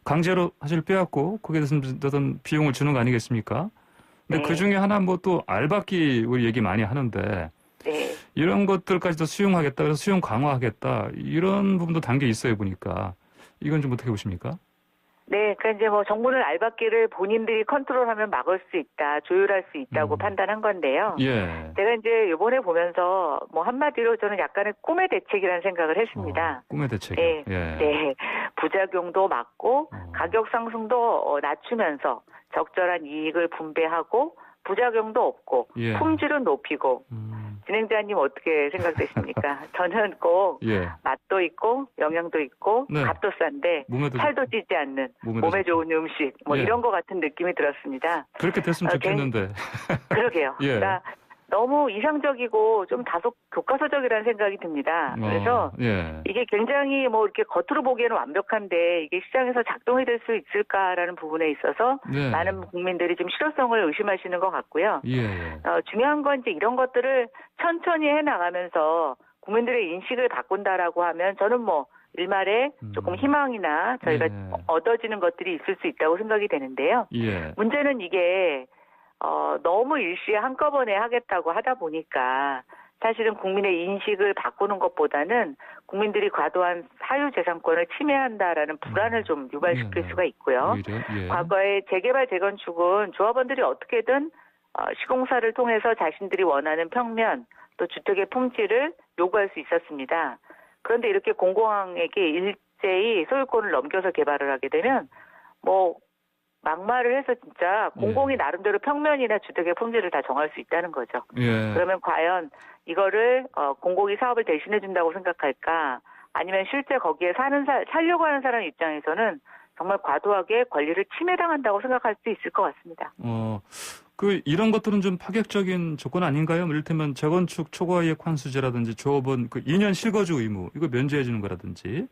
강제로 사실 빼앗고 거기에 대해서 어떤 비용을 주는 거 아니겠습니까? 근데 네. 그 중에 하나 뭐 또 알박기 우리 얘기 많이 하는데 네. 이런 것들까지도 수용하겠다, 그래서 수용 강화하겠다 이런 부분도 담겨 있어요 보니까 이건 좀 어떻게 보십니까? 네, 그러니까 이제 뭐 정부는 알박기를 본인들이 컨트롤하면 막을 수 있다, 조율할 수 있다고 판단한 건데요. 예. 제가 이제 이번에 보면서 뭐 한마디로 저는 약간의 꿈의 대책이라는 생각을 했습니다. 꿈의 대책. 네, 예. 네, 부작용도 막고 어. 가격 상승도 낮추면서 적절한 이익을 분배하고 부작용도 없고 예. 품질은 높이고 진행자님 어떻게 생각되십니까? 저는 꼭 예. 맛도 있고 영양도 있고 네. 값도 싼데 몸에도 살도 찌지 않는 몸에도 몸에 좋고. 좋은 음식 뭐 예. 이런 것 같은 느낌이 들었습니다. 그렇게 됐으면 좋겠는데. 그러게요. 예. 그러니까 너무 이상적이고 좀 다소 교과서적이라는 생각이 듭니다. 그래서 예. 이게 굉장히 뭐 이렇게 겉으로 보기에는 완벽한데 이게 시장에서 작동이 될 수 있을까라는 부분에 있어서 네. 많은 국민들이 좀 실효성을 의심하시는 것 같고요. 예. 중요한 건 이제 이런 것들을 천천히 해나가면서 국민들의 인식을 바꾼다라고 하면 저는 뭐 일말에 조금 희망이나 저희가 예. 얻어지는 것들이 있을 수 있다고 생각이 되는데요. 예. 문제는 이게 너무 일시에 한꺼번에 하겠다고 하다 보니까 사실은 국민의 인식을 바꾸는 것보다는 국민들이 과도한 사유재산권을 침해한다라는 불안을 좀 유발시킬 예. 수가 있고요. 오히려, 예. 과거에 재개발, 재건축은 조합원들이 어떻게든 시공사를 통해서 자신들이 원하는 평면 또 주택의 품질을 요구할 수 있었습니다. 그런데 이렇게 공공에게 일제히 소유권을 넘겨서 개발을 하게 되면 뭐 막말을 해서 진짜 공공이 나름대로 평면이나 주택의 품질을 다 정할 수 있다는 거죠. 예. 그러면 과연 이거를 공공이 사업을 대신해 준다고 생각할까? 아니면 실제 거기에 살려고 하는 사람 입장에서는 정말 과도하게 권리를 침해당한다고 생각할 수 있을 것 같습니다. 이런 것들은 좀 파격적인 조건 아닌가요? 이를테면 재건축 초과이익 환수제라든지 조합원 2년 실거주 의무 이거 면제해 주는 거라든지.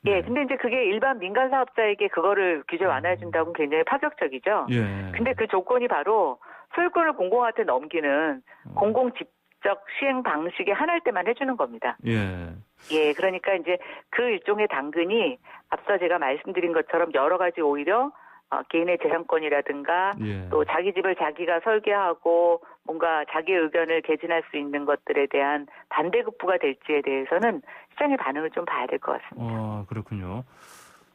예, 근데 이제 그게 일반 민간 사업자에게 그거를 규제 완화해 준다고는 굉장히 파격적이죠. 예. 근데 그 조건이 바로 소유권을 공공한테 넘기는 공공 직접 시행 방식의 하나일 때만 해주는 겁니다. 예. 예, 그러니까 이제 그 일종의 당근이 앞서 제가 말씀드린 것처럼 여러 가지 오히려 개인의 재산권이라든가 예. 또 자기 집을 자기가 설계하고 뭔가 자기의 의견을 개진할 수 있는 것들에 대한 반대급부가 될지에 대해서는 시장의 반응을 좀 봐야 될 것 같습니다. 그렇군요.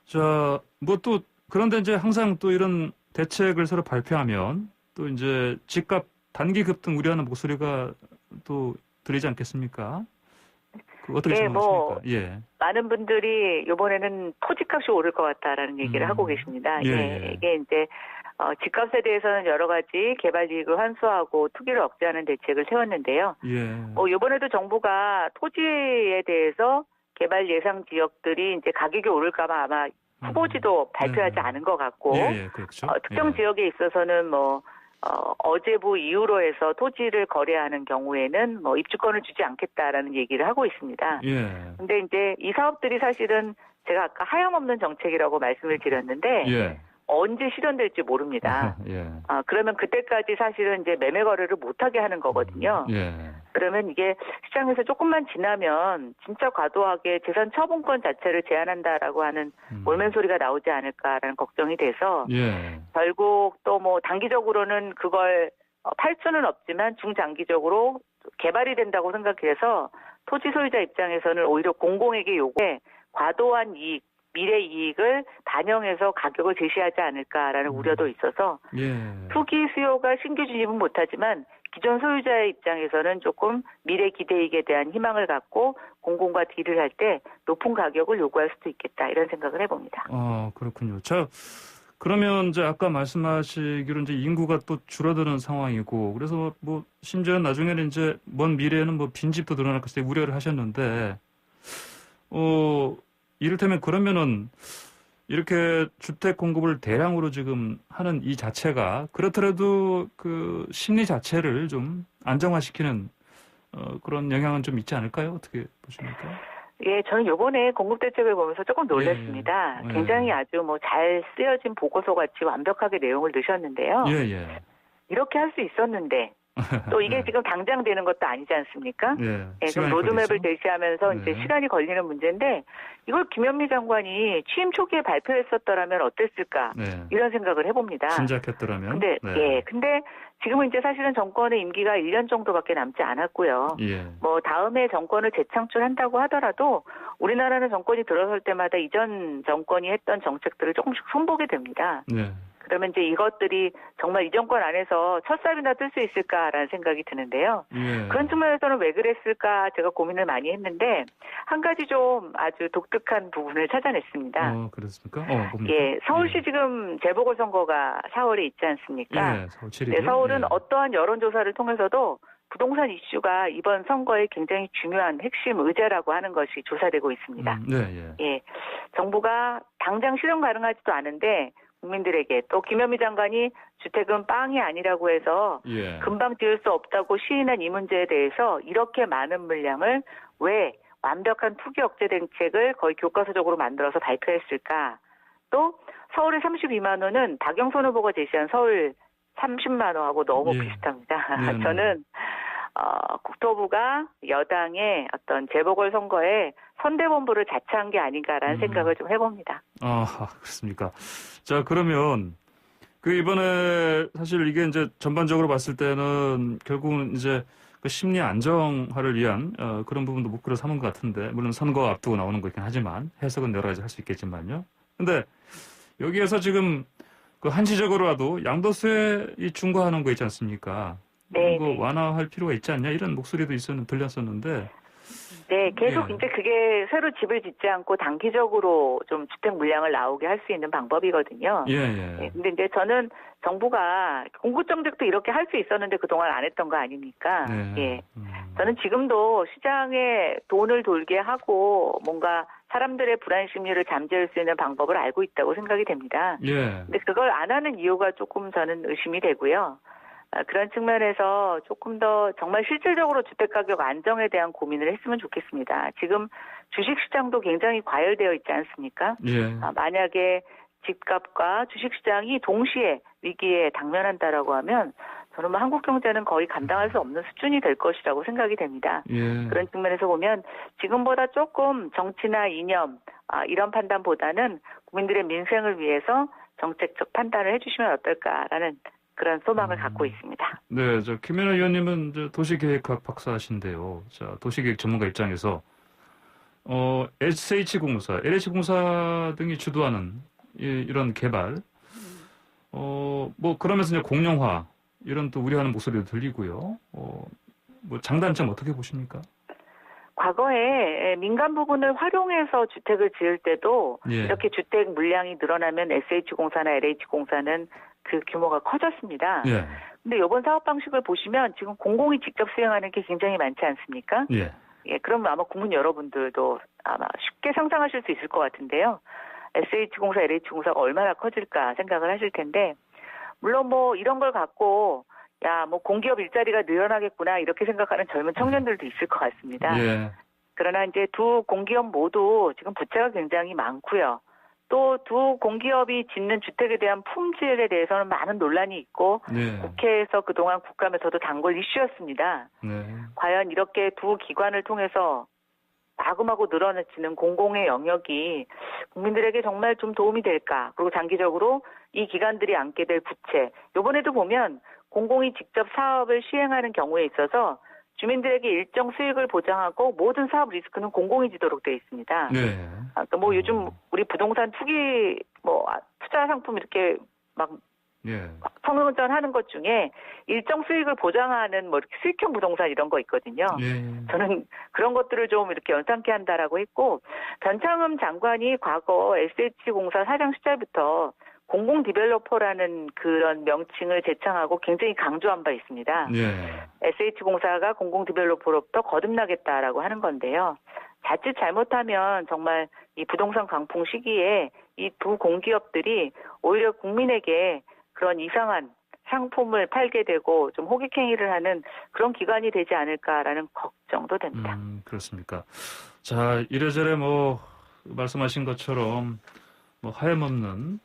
자, 뭐 또 그런데 이제 항상 또 이런 대책을 서로 발표하면 또 이제 집값 단기 급등 우려하는 목소리가 또 들리지 않겠습니까? 어떻게 생각하십니까? 예. 많은 분들이 이번에는 토지값이 오를 것 같다라는 얘기를 하고 계십니다. 예. 이게 이제 집값에 대해서는 여러 가지 개발 이익을 환수하고 투기를 억제하는 대책을 세웠는데요. 예. 이번에도 정부가 토지에 대해서 개발 예상 지역들이 이제 가격이 오를까봐 아마 후보지도 발표하지 않은 것 같고, 예, 그렇죠. 특정 지역에 있어서는 뭐 어제부 이후로 해서 토지를 거래하는 경우에는 뭐 입주권을 주지 않겠다라는 얘기를 하고 있습니다. 예. 근데 이제 이 사업들이 사실은 제가 아까 하염없는 정책이라고 말씀을 드렸는데 예. 언제 실현될지 모릅니다. 예. 그러면 그때까지 사실은 이제 매매 거래를 못하게 하는 거거든요. 예. 그러면 이게 시장에서 조금만 지나면 진짜 과도하게 재산 처분권 자체를 제한한다라고 하는 몰멘 소리가 나오지 않을까라는 걱정이 돼서 예. 결국 또 뭐 단기적으로는 그걸 팔 수는 없지만 중장기적으로 개발이 된다고 생각해서 토지 소유자 입장에서는 오히려 공공에게 요구해 과도한 이익, 미래 이익을 반영해서 가격을 제시하지 않을까라는 우려도 있어서 예. 투기 수요가 신규 진입은 못하지만 기존 소유자의 입장에서는 조금 미래 기대이익에 대한 희망을 갖고 공공과 딜을 할 때 높은 가격을 요구할 수도 있겠다 이런 생각을 해봅니다. 그렇군요. 자, 그러면 이제 아까 말씀하시기로 이제 인구가 또 줄어드는 상황이고 그래서 뭐 심지어 나중에는 이제 먼 미래에는 뭐 빈집도 늘어날 것을 우려를 하셨는데 이를테면 그러면은 이렇게 주택 공급을 대량으로 지금 하는 이 자체가 그렇더라도 그 심리 자체를 좀 안정화시키는 그런 영향은 좀 있지 않을까요? 어떻게 보십니까? 예, 저는 요번에 공급대책을 보면서 조금 놀랐습니다. 예. 굉장히 아주 뭐 잘 쓰여진 보고서 같이 완벽하게 내용을 넣으셨는데요. 예. 이렇게 할 수 있었는데 또 이게 네. 지금 당장 되는 것도 아니지 않습니까? 예. 예, 그럼 시간이 로드맵을 걸리죠? 제시하면서 네. 이제 시간이 걸리는 문제인데 이걸 김현미 장관이 취임 초기에 발표했었더라면 어땠을까 네. 이런 생각을 해봅니다. 진작했더라면. 근데 네. 근데 지금은 이제 사실은 정권의 임기가 1년 정도밖에 남지 않았고요. 예. 뭐 다음에 정권을 재창출한다고 하더라도 우리나라는 정권이 들어설 때마다 이전 정권이 했던 정책들을 조금씩 손보게 됩니다. 네. 그러면 이제 이것들이 정말 이 정권 안에서 첫삽이나 뜰 수 있을까라는 생각이 드는데요. 예. 그런 측면에서는 왜 그랬을까 제가 고민을 많이 했는데 한 가지 좀 아주 독특한 부분을 찾아냈습니다. 그렇습니까? 뭡니까? 예, 서울시 예. 지금 재보궐선거가 4월에 있지 않습니까? 예, 서울 7일. 네, 서울은 어떠한 여론조사를 통해서도 부동산 이슈가 이번 선거에 굉장히 중요한 핵심 의제라고 하는 것이 조사되고 있습니다. 네, 예, 정부가 당장 실현 가능하지도 않은데 국민들에게 또 김현미 장관이 주택은 빵이 아니라고 해서 예. 금방 지을 수 없다고 시인한 이 문제에 대해서 이렇게 많은 물량을 왜 완벽한 투기 억제 대책을 거의 교과서적으로 만들어서 발표했을까? 또 서울의 32만 원은 박영선 후보가 제시한 서울 30만 원하고 너무 예. 비슷합니다. 네네. 저는 국토부가 여당의 어떤 재보궐선거에 선대본부를 자처한 게 아닌가라는 생각을 좀 해봅니다. 그렇습니까? 자, 그러면 이번에 사실 이게 이제 전반적으로 봤을 때는 결국은 이제 그 심리 안정화를 위한 그런 부분도 목표로 삼은 것 같은데, 물론 선거 앞두고 나오는 거긴 하지만 해석은 여러 가지 할 수 있겠지만요. 근데 여기에서 지금 그 한시적으로라도 양도세 중과하는 거 있지 않습니까? 네, 이거 네. 완화할 필요가 있지 않냐 이런 목소리도 들렸었는데. 네, 계속 예. 이제 그게 새로 집을 짓지 않고 단기적으로 좀 주택 물량을 나오게 할 수 있는 방법이거든요. 예. 근데 이제 저는 정부가 공급 정책도 이렇게 할 수 있었는데 그동안 안 했던 거 아닙니까? 네. 예. 저는 지금도 시장에 돈을 돌게 하고 뭔가 사람들의 불안 심리를 잠재울 수 있는 방법을 알고 있다고 생각이 됩니다. 예. 근데 그걸 안 하는 이유가 조금 저는 의심이 되고요. 그런 측면에서 조금 더 정말 실질적으로 주택가격 안정에 대한 고민을 했으면 좋겠습니다. 지금 주식시장도 굉장히 과열되어 있지 않습니까? 예. 만약에 집값과 주식시장이 동시에 위기에 당면한다라고 하면 저는 뭐 한국 경제는 거의 감당할 수 없는 수준이 될 것이라고 생각이 됩니다. 예. 그런 측면에서 보면 지금보다 조금 정치나 이념 이런 판단보다는 국민들의 민생을 위해서 정책적 판단을 해주시면 어떨까라는 그런 소망을 갖고 있습니다. 네, 김연아 의원님은 도시계획학 박사신데요. 자, 도시계획 전문가 입장에서 SH공사, LH공사 등이 주도하는 이런 개발, 뭐 그러면서 이제 공영화 이런 또 우려하는 목소리도 들리고요. 뭐 장단점 어떻게 보십니까? 과거에 민간 부분을 활용해서 주택을 지을 때도 예. 이렇게 주택 물량이 늘어나면 SH공사나 LH공사는 그 규모가 커졌습니다. 예. 근데 이번 사업 방식을 보시면 지금 공공이 직접 수행하는 게 굉장히 많지 않습니까? 예. 예, 그럼 아마 국민 여러분들도 아마 쉽게 상상하실 수 있을 것 같은데요. SH공사, LH공사가 얼마나 커질까 생각을 하실 텐데, 물론 뭐 이런 걸 갖고 뭐 공기업 일자리가 늘어나겠구나 이렇게 생각하는 젊은 청년들도 있을 것 같습니다. 예. 그러나 이제 두 공기업 모두 지금 부채가 굉장히 많고요. 또 두 공기업이 짓는 주택에 대한 품질에 대해서는 많은 논란이 있고 네. 국회에서 그동안 국감에서도 단골 이슈였습니다. 네. 과연 이렇게 두 기관을 통해서 마구마구 늘어나지는 공공의 영역이 국민들에게 정말 좀 도움이 될까? 그리고 장기적으로 이 기관들이 안게 될 부채. 이번에도 보면 공공이 직접 사업을 시행하는 경우에 있어서 주민들에게 일정 수익을 보장하고 모든 사업 리스크는 공공이 지도록 되어 있습니다. 네. 그러니까 뭐 요즘 우리 부동산 투기 투자 상품 이렇게 막 예. 성명전하는 것 중에 일정 수익을 보장하는 뭐 이렇게 수익형 부동산 이런 거 있거든요. 예. 저는 그런 것들을 좀 이렇게 연상케 한다라고 했고 변창흠 장관이 과거 SH공사 사장 시절부터 공공 디벨로퍼라는 그런 명칭을 제창하고 굉장히 강조한 바 있습니다. 예. SH공사가 공공 디벨로퍼로부터 거듭나겠다라고 하는 건데요. 자칫 잘못하면 정말 이 부동산 강풍 시기에 이 두 공기업들이 오히려 국민에게 그런 이상한 상품을 팔게 되고 좀 호객행위를 하는 그런 기관이 되지 않을까라는 걱정도 됩니다. 그렇습니까? 자, 이래저래 뭐 말씀하신 것처럼 뭐 하염없는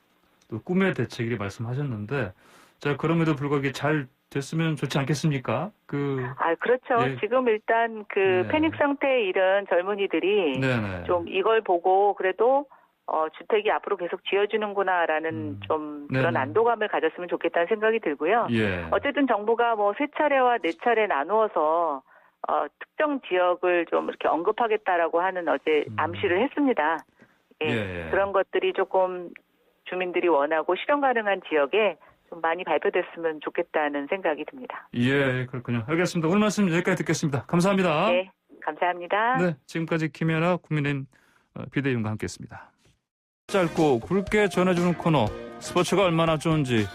또 꿈의 대책이 말씀하셨는데, 자, 그럼에도 불구하고 잘 됐으면 좋지 않겠습니까? 그렇죠. 예. 지금 일단 네. 패닉 상태에 이른 젊은이들이 네네. 좀 이걸 보고 그래도 주택이 앞으로 계속 지어지는구나라는 좀 그런 네네. 안도감을 가졌으면 좋겠다는 생각이 들고요. 예. 어쨌든 정부가 뭐 3차례와 4차례 나누어서 특정 지역을 좀 이렇게 언급하겠다라고 하는 어제 암시를 했습니다. 예. 그런 것들이 조금 주민들이 원하고 실현 가능한 지역에 좀 많이 발표됐으면 좋겠다는 생각이 듭니다. 예, 그렇군요. 알겠습니다. 오늘 말씀 여기까지 듣겠습니다. 감사합니다. 네, 감사합니다. 네, 지금까지 김연아 국민의힘 비대위원과 함께했습니다. 짧고 굵게 전해주는 코너, 스포츠가 얼마나 좋은지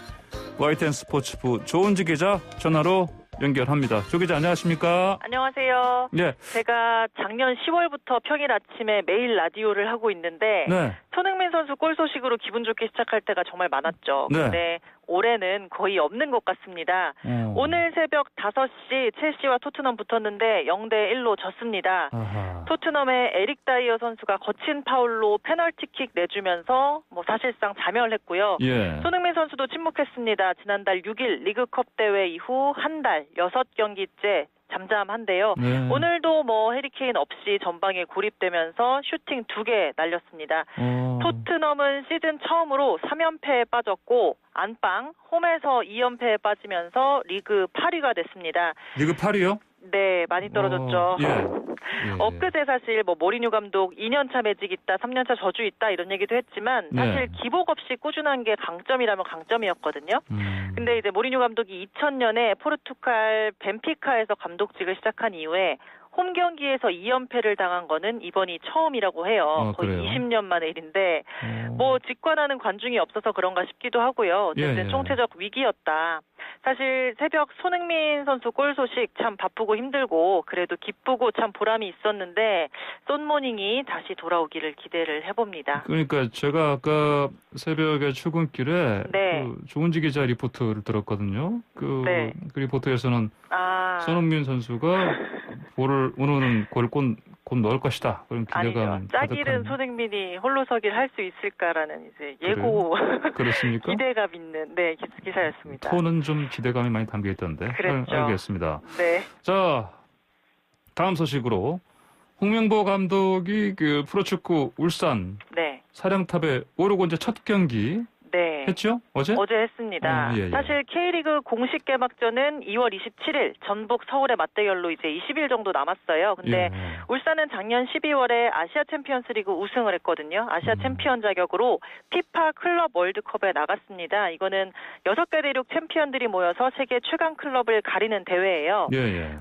YTN 스포츠부 조은지 기자 전화로 연결합니다. 조 기자 안녕하십니까? 안녕하세요. 예. 제가 작년 10월부터 평일 아침에 매일 라디오를 하고 있는데 네. 손흥민 선수 골 소식으로 기분 좋게 시작할 때가 정말 많았죠. 네. 근데 올해는 거의 없는 것 같습니다. 오늘 새벽 5시 첼시와 토트넘 붙었는데 0대1로 졌습니다. 아하. 토트넘의 에릭 다이어 선수가 거친 파울로 페널티킥 내주면서 뭐 사실상 자멸했고요. 예. 손흥민 선수도 침묵했습니다. 지난달 6일 리그컵 대회 이후 한 달 6경기째 잠잠한데요. 네. 오늘도 뭐 해리케인 없이 전방에 고립되면서 슈팅 2개 날렸습니다. 토트넘은 시즌 처음으로 3연패에 빠졌고 안방 홈에서 2연패에 빠지면서 리그 8위가 됐습니다. 리그 8위요? 네, 많이 떨어졌죠. 엊그제 사실 뭐 모리뉴 감독 2년차 매직 있다, 3년차 저주 있다 이런 얘기도 했지만 사실 기복 없이 꾸준한 게 강점이라면 강점이었거든요. 근데 이제 모리뉴 감독이 2000년에 포르투갈 벤피카에서 감독직을 시작한 이후에 홈 경기에서 2연패를 당한 거는 이번이 처음이라고 해요. 거의 그래요? 20년 만의 일인데 뭐 직관하는 관중이 없어서 그런가 싶기도 하고요. 어쨌든 총체적 위기였다. 사실 새벽 손흥민 선수 골 소식 참 바쁘고 힘들고 그래도 기쁘고 참 보람이 있었는데 쏜모닝이 다시 돌아오기를 기대를 해봅니다. 그러니까 제가 아까 새벽에 출근길에 네. 그 조은지 기자 리포트를 들었거든요. 그 리포트에서는 손흥민 선수가 오늘은 골 곧 넣을 것이다. 그런 기대감. 아니죠. 짝일은 손흥민이 홀로서기를 할 수 있을까라는 이제 예고 그렇습니까? 기대감 있는 기사였습니다. 톤은 좀 기대감이 많이 담겨 있던데. 그랬죠. 알겠습니다. 네. 자, 다음 소식으로 홍명보 감독이 그 프로축구 울산 사령탑에 오르고 이제 첫 경기 했죠? 어제 했습니다. 사실 K리그 공식 개막전은 2월 27일 전북 서울의 맞대결로 이제 20일 정도 남았어요. 근데 울산은 작년 12월에 아시아 챔피언스리그 우승을 했거든요. 아시아 챔피언 자격으로 피파 클럽 월드컵에 나갔습니다. 이거는 6개 대륙 챔피언들이 모여서 세계 최강 클럽을 가리는 대회예요.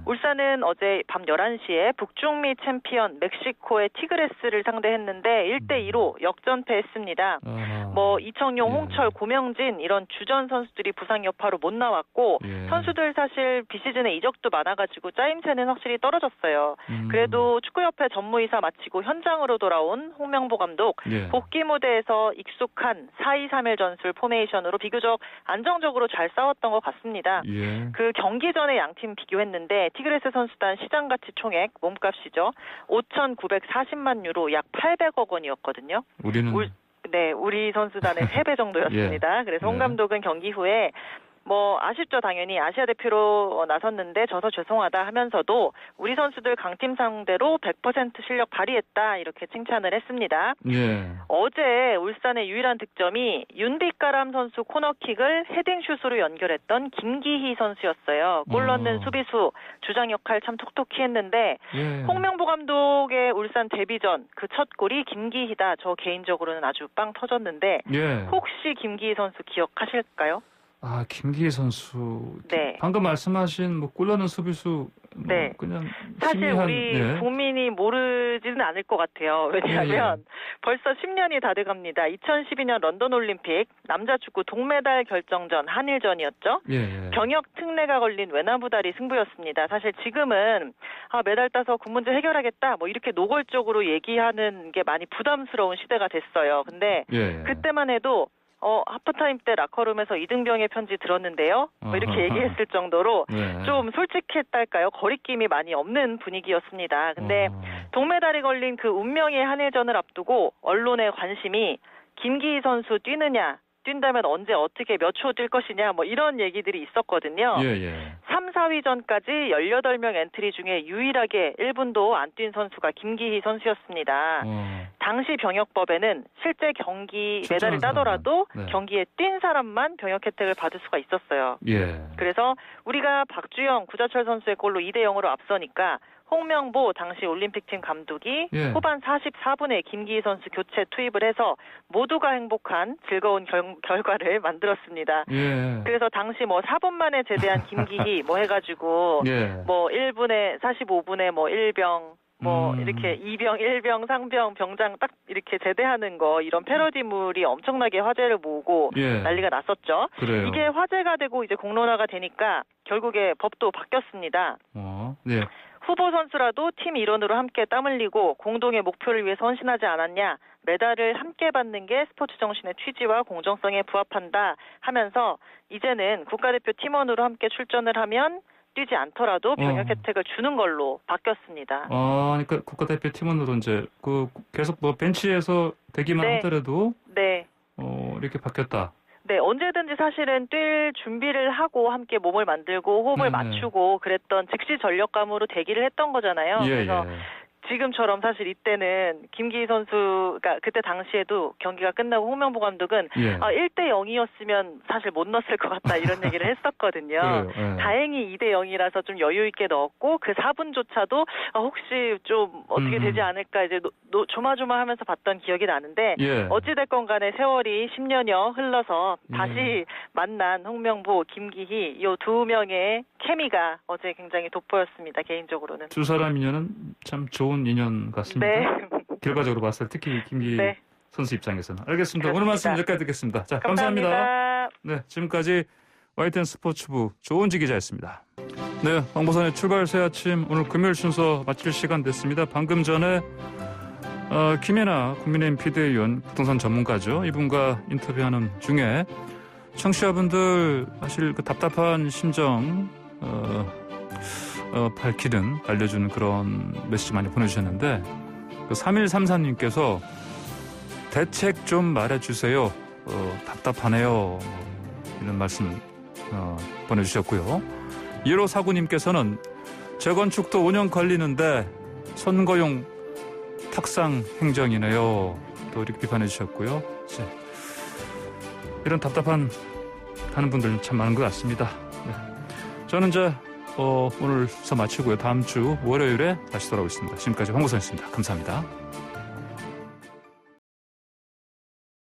울산은 어제 밤 11시에 북중미 챔피언 멕시코의 티그레스를 상대했는데 1대2로 역전패했습니다. 뭐 이청용, 홍철, 고명진 이런 주전 선수들이 부상 여파로 못 나왔고 선수들 사실 비시즌에 이적도 많아가지고 짜임새는 확실히 떨어졌어요. 그래도 축구협회 전무이사 마치고 현장으로 돌아온 홍명보 감독 복귀 무대에서 익숙한 4-2-3-1 전술 포메이션으로 비교적 안정적으로 잘 싸웠던 것 같습니다. 그 경기 전에 양팀 비교했는데 티그레스 선수단 시장가치 총액 몸값이죠. 5,940만 유로 약 800억 원이었거든요. 우리 선수단의 3배 정도였습니다. 그래서 홍 감독은 경기 후에 뭐 아쉽죠. 당연히 아시아 대표로 나섰는데 져서 죄송하다 하면서도 우리 선수들 강팀 상대로 100% 실력 발휘했다 이렇게 칭찬을 했습니다. 어제 울산의 유일한 득점이 윤빛가람 선수 코너킥을 헤딩슛으로 연결했던 김기희 선수였어요. 골 넣는 수비수 주장 역할 참 톡톡히 했는데 홍명보 감독의 울산 데뷔전 그 첫 골이 김기희다. 저 개인적으로는 아주 빵 터졌는데 혹시 김기희 선수 기억하실까요? 김기희 선수. 방금 말씀하신 골 넣는 수비수. 그냥 사실 우리 국민이 모르지는 않을 것 같아요. 왜냐하면 벌써 10년이 다 돼갑니다. 2012년 런던 올림픽 남자 축구 동메달 결정전 한일전이었죠. 병역 특례가 걸린 외나무다리 승부였습니다. 사실 지금은 메달 따서 군 문제 해결하겠다 뭐 이렇게 노골적으로 얘기하는 게 많이 부담스러운 시대가 됐어요. 근데 그때만 해도 하프타임 때 라커룸에서 이등병의 편지 들었는데요. 뭐 이렇게 어허. 얘기했을 정도로 네. 좀 솔직했달까요? 거리낌이 많이 없는 분위기였습니다. 근데 동메달이 걸린 그 운명의 한일전을 앞두고 언론의 관심이 김기희 선수 뛴다면 언제 어떻게 몇 초 뛸 것이냐 뭐 이런 얘기들이 있었거든요. 예. 3, 4위전까지 18명 엔트리 중에 유일하게 1분도 안 뛴 선수가 김기희 선수였습니다. 당시 병역법에는 실제 경기 메달을 따더라도 네. 경기에 뛴 사람만 병역 혜택을 받을 수가 있었어요. 예. 그래서 우리가 박주영, 구자철 선수의 골로 2대0으로 앞서니까 홍명보 당시 올림픽팀 감독이 예. 후반 44분에 김기희 선수 교체 투입을 해서 모두가 행복한 즐거운 결과를 만들었습니다. 예. 그래서 당시 뭐 4분 만에 제대한 김기희 뭐 해가지고 예. 뭐 1분에 45분에 뭐 1병 뭐 이렇게 2병, 1병, 상병, 병장 딱 이렇게 제대하는 거 이런 패러디물이 엄청나게 화제를 모으고 예. 난리가 났었죠. 그래요. 이게 화제가 되고 이제 공론화가 되니까 결국에 법도 바뀌었습니다. 네. 후보 선수라도 팀 일원으로 함께 땀 흘리고 공동의 목표를 위해서 헌신하지 않았냐. 메달을 함께 받는 게 스포츠 정신의 취지와 공정성에 부합한다 하면서 이제는 국가대표 팀원으로 함께 출전을 하면 뛰지 않더라도 병역 혜택을 주는 걸로 바뀌었습니다. 그러니까 국가대표 팀원으로 이제 계속 뭐 벤치에서 대기만 네. 하더라도 네. 이렇게 바뀌었다. 네, 언제든지 사실은 뛸 준비를 하고 함께 몸을 만들고 호흡을 네네. 맞추고 그랬던 즉시 전력감으로 대기를 했던 거잖아요. 그래서 지금처럼 사실 이때는 김기희 선수가 그때 당시에도 경기가 끝나고 홍명보 감독은 1대 0이었으면 사실 못 넣었을 것 같다 이런 얘기를 했었거든요. 그래요. 다행히 2대 0이라서 좀 여유 있게 넣었고 그 4분조차도 혹시 좀 어떻게 되지 않을까 이제 조마조마하면서 봤던 기억이 나는데 어찌됐건 간에 세월이 10년여 흘러서 다시 만난 홍명보, 김기희 이 두 명의 케미가 어제 굉장히 돋보였습니다. 개인적으로는. 두 사람 인연은 참 좋은 인연 같습니다. 네. 결과적으로 봤을 때 특히 김기희 네. 선수 입장에서는. 알겠습니다. 그렇습니다. 오늘 말씀 여기까지 듣겠습니다. 자, 감사합니다. 네, 지금까지 YTN 스포츠부 조은지 기자였습니다. 네, 황보선의 출발 새 아침 오늘 금요일 순서 마칠 시간 됐습니다. 방금 전에 김혜나 국민의힘 비대위원 부동산 전문가죠. 이분과 인터뷰하는 중에 청취자분들 사실 그 답답한 심정 알려주는 그런 메시지 많이 보내주셨는데 3134님께서 대책 좀 말해주세요. 답답하네요. 이런 말씀 보내주셨고요. 1549님께서는 재건축도 5년 걸리는데 선거용 탁상 행정이네요. 또 이렇게 비판해 주셨고요. 이런 답답한 하는 분들 참 많은 것 같습니다. 네. 저는 이제 오늘 서 마치고요. 다음 주 월요일에 다시 돌아오겠습니다. 지금까지 황보선이었습니다. 감사합니다.